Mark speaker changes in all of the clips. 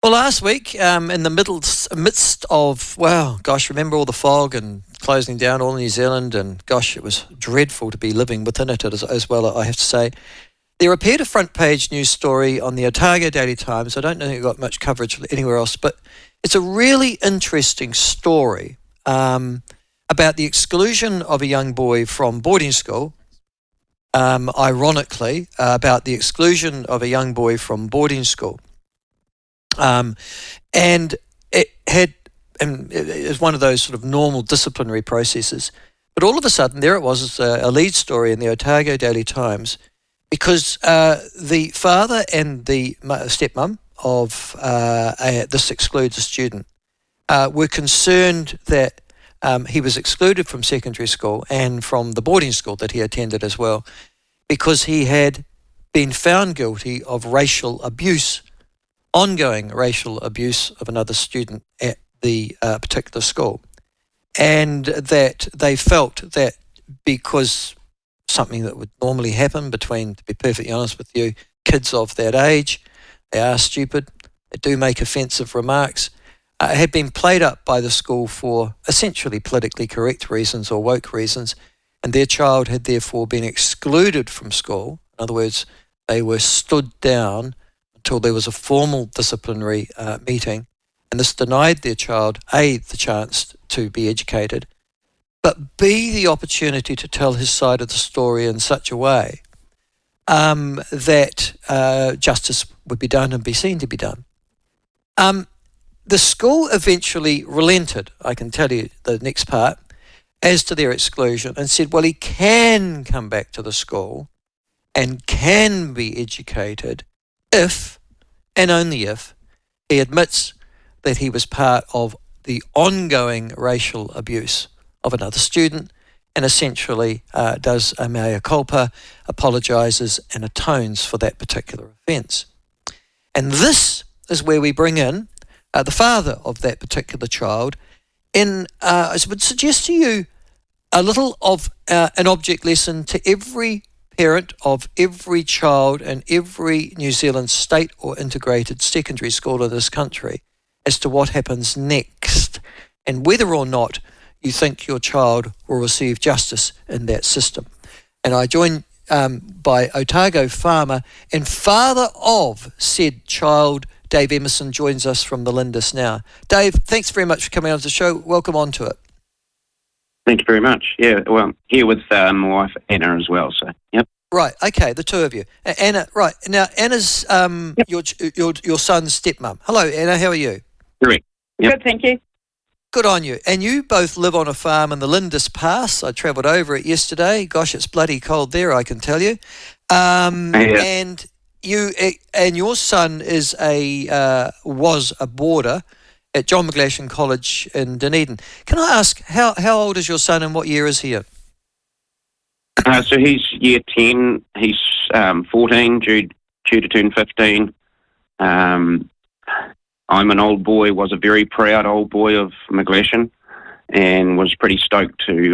Speaker 1: Well, last week, in the midst of, remember all the fog and closing down all New Zealand, and gosh, it was dreadful to be living within it as well, I have to say. There appeared a front page news story on the Otago Daily Times. I don't think it got much coverage anywhere else, but it's a really interesting story about the exclusion of a young boy from boarding school. Ironically, about the exclusion of a young boy from boarding school. And it was one of those sort of normal disciplinary processes. But all of a sudden, there it was, a lead story in the Otago Daily Times, because the father and the stepmom of this excluded student were concerned that he was excluded from secondary school and from the boarding school that he attended as well, because he had been found guilty of racial abuse, ongoing racial abuse of another student at the particular school. And that they felt that because something that would normally happen between, to be perfectly honest with you, kids of that age, they are stupid, they do make offensive remarks, had been played up by the school for essentially politically correct reasons or woke reasons, and their child had therefore been excluded from school. In other words, they were stood down until there was a formal disciplinary meeting, and this denied their child, A, the chance to be educated, but B, the opportunity to tell his side of the story in such a way that justice would be done and be seen to be done. The school eventually relented, I can tell you the next part, as to their exclusion, and said, well, he can come back to the school and can be educated if, and only if, he admits that he was part of the ongoing racial abuse of another student, and essentially does a mea culpa, apologises and atones for that particular offence. And this is where we bring in the father of that particular child. I would suggest to you a little of an object lesson to every parent of every child in every New Zealand state or integrated secondary school in this country as to what happens next and whether or not you think your child will receive justice in that system. And I join by Otago farmer and father of said child, Dave Emmerson, joins us from the Lindis now. Dave, thanks very much for coming on the show. Welcome on to it.
Speaker 2: Thank you very much. Yeah, well, here with my wife Anna as well. So, yep.
Speaker 1: Right. Okay. The two of you, Anna. Right now, Anna's
Speaker 2: Yep.
Speaker 1: your son's stepmom. Hello, Anna. How are you?
Speaker 2: Correct. Yep.
Speaker 3: Good, thank you.
Speaker 1: Good on you. And you both live on a farm in the Lindis Pass. I travelled over it yesterday. Gosh, it's bloody cold there, I can tell you. And you and your son is was a boarder at John McGlashan College in Dunedin. Can I ask how old is your son and what year is he in?
Speaker 2: So he's year 10. He's 14, due to turn 15. I'm an old boy, was a very proud old boy of McGlashan, and was pretty stoked to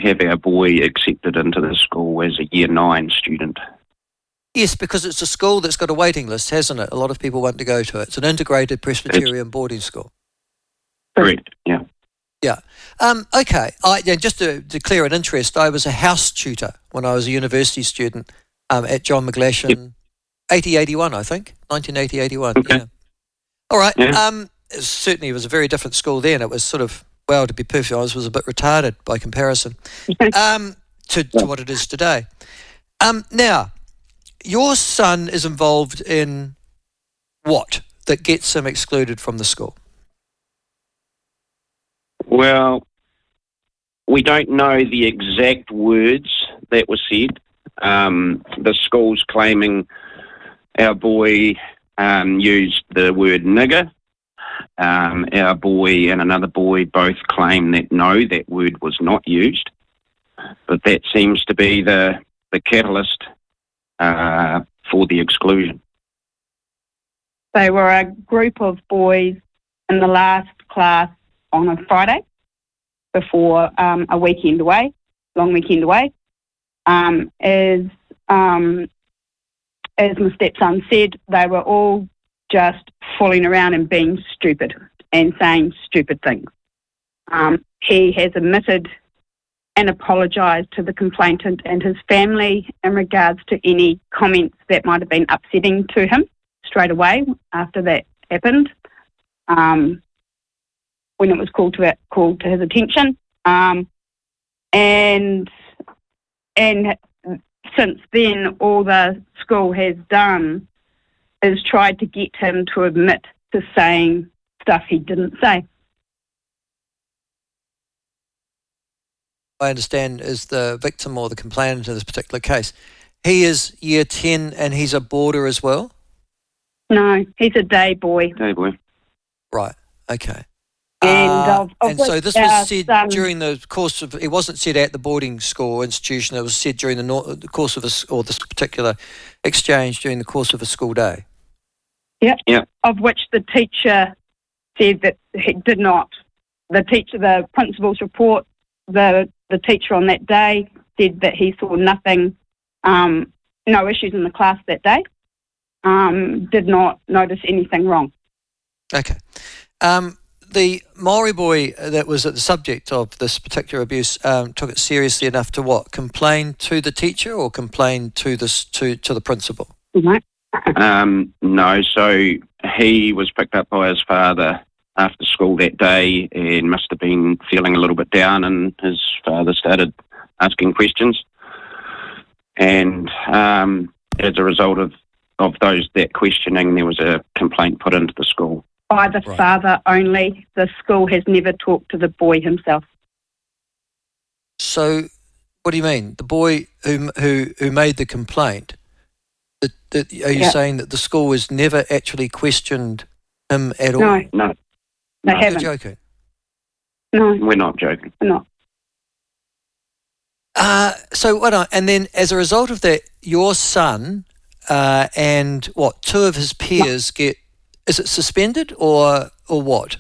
Speaker 2: have our boy accepted into the school as a year 9 student. Yes,
Speaker 1: because it's a school that's got a waiting list, hasn't it? A lot of people want to go to it. It's an integrated Presbyterian boarding school.
Speaker 2: Correct, yeah.
Speaker 1: Yeah. Okay. Just to declare an interest, I was a house tutor when I was a university student at John McGlashan, 80-81, I think, 1980-81.
Speaker 2: Okay.
Speaker 1: Yeah. All right.
Speaker 2: Yeah.
Speaker 1: Certainly it was a very different school then. It was sort of, well, to be perfectly honest, was a bit retarded by comparison to what it is today. Now, your son is involved in what that gets him excluded from the school?
Speaker 2: Well, we don't know the exact words that were said. The school's claiming our boy used the word nigger. Our boy and another boy both claim that no, that word was not used. But that seems to be the catalyst for the exclusion.
Speaker 3: They were a group of boys in the last class on a Friday before a weekend away, long weekend away. As my stepson said, they were all just fooling around and being stupid and saying stupid things. He has admitted and apologised to the complainant and his family in regards to any comments that might have been upsetting to him straight away after that happened, when it was called to his attention. And since then, all the school has done is tried to get him to admit to saying stuff he didn't say.
Speaker 1: I understand is the victim or the complainant in this particular case. He is year 10 and he's a boarder as well?
Speaker 3: No, he's a day boy.
Speaker 2: Day boy.
Speaker 1: Right, okay.
Speaker 3: And
Speaker 1: so this was said during the course of, it wasn't said at the boarding school institution, it was said during the course of this particular exchange during the course of a school day?
Speaker 3: Yep. Of which the teacher said that he did not. The principal's report, the teacher on that day said that he saw nothing, no issues in the class that day, did not notice anything wrong.
Speaker 1: Okay. The Maori boy that was at the subject of this particular abuse took it seriously enough to what? Complain to the teacher or complain to the principal?
Speaker 2: No, so he was picked up by his father after school that day and must have been feeling a little bit down, and his father started asking questions. And as a result of that questioning, there was a complaint put into the school.
Speaker 3: By the father only. The school has never talked to the boy himself.
Speaker 1: So, what do you mean? The boy who made the complaint, are you saying that the school has never actually questioned him at all?
Speaker 2: No.
Speaker 3: They haven't.
Speaker 1: You're joking?
Speaker 3: No.
Speaker 2: We're not joking.
Speaker 3: We're not.
Speaker 1: So and then as a result of that, your son and two of his peers get, is it suspended or what?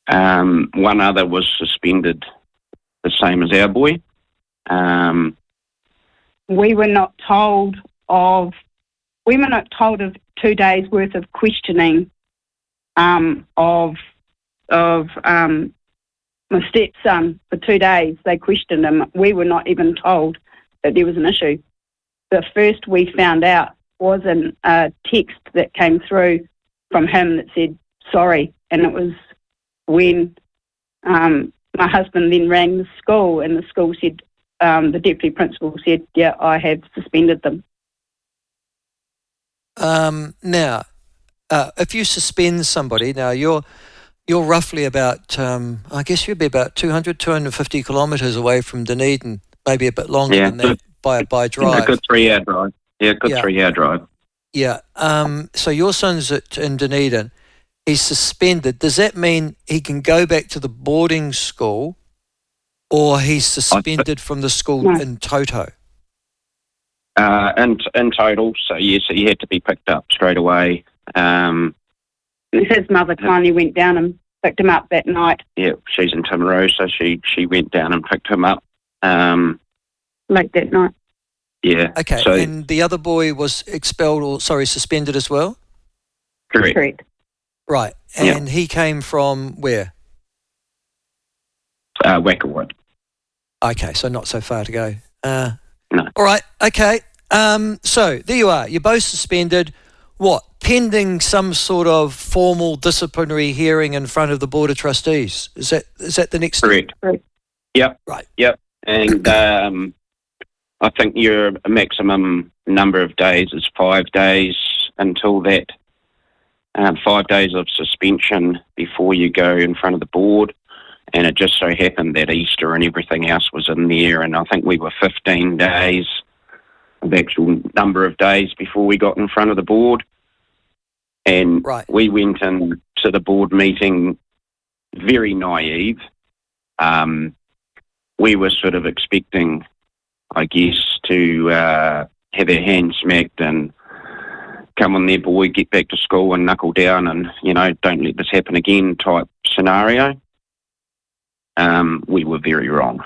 Speaker 2: One other was suspended, the same as our boy.
Speaker 3: We were not told of 2 days worth of questioning of my stepson for 2 days. They questioned him. We were not even told that there was an issue. The first we found out was a text that came through from him that said sorry, and it was when my husband then rang the school, and the school said, the deputy principal said, yeah, I have suspended them.
Speaker 1: Now, if you suspend somebody, now you're roughly about, I guess you'd be about 250 kilometres away from Dunedin, maybe a bit longer than that by drive.
Speaker 2: A good 3-hour drive. Yeah, 3-hour drive.
Speaker 1: Yeah. So your son's in Dunedin. He's suspended. Does that mean he can go back to the boarding school, or he's suspended from the school in toto?
Speaker 2: In total, so yes, he had to be picked up straight away.
Speaker 3: His mother kindly went down and picked him up that night.
Speaker 2: Yeah, she's in Timaru, so she went down and picked him up.
Speaker 3: Late that night.
Speaker 2: Yeah.
Speaker 1: Okay,
Speaker 2: so,
Speaker 1: and the other boy was suspended as well?
Speaker 2: Correct.
Speaker 1: Right, and he came from where?
Speaker 2: Wackerwood.
Speaker 1: Okay, so not so far to go.
Speaker 2: No.
Speaker 1: All right, okay. So there you are. You're both suspended. What? Pending some sort of formal disciplinary hearing in front of the Board of Trustees. Is that the next
Speaker 2: Correct.
Speaker 3: Correct.
Speaker 2: Yep.
Speaker 1: Right.
Speaker 2: Yep. And I think your maximum number of days is 5 days until that. 5 days of suspension before you go in front of the board. And it just so happened that Easter and everything else was in there, and I think we were 15 days of actual number of days before we got in front of the board. And we went in to the board meeting very naive. We were sort of expecting, I guess, to have our hands smacked and come on there, boy, get back to school and knuckle down and, don't let this happen again type scenario. We were very wrong.